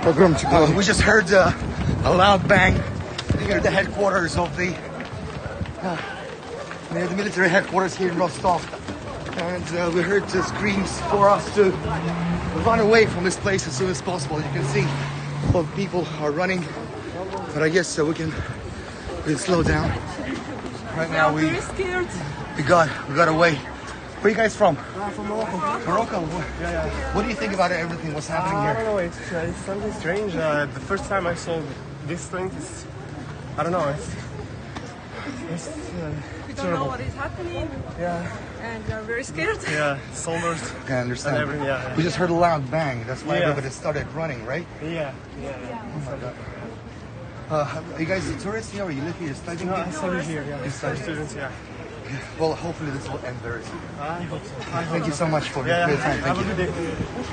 We just heard a loud bang near the headquarters of the military headquarters here in Rostov, and we heard the screams for us to run away from this place as soon as possible. You can see a lot of people are running, but I guess we can slow down. Right now very scared. we got away. Where are you guys from? From Morocco. Morocco. Yeah. What do you think about everything? What's happening I here? don't know, it's something strange. The first time I saw this thing, I don't know, it's We don't know what is happening, yeah, and we are very scared. yeah, soldiers. I understand. And everything, yeah. We just heard a loud bang. That's why Yeah. everybody started running, right? Yeah. Oh my God. Are you guys tourists here, or you live here? You're studying No, here? I study here, yeah. You study? Students, yeah. Well, hopefully this will end very soon. I hope so. Thank you so much for Yeah, your time. have Thank a you. good day.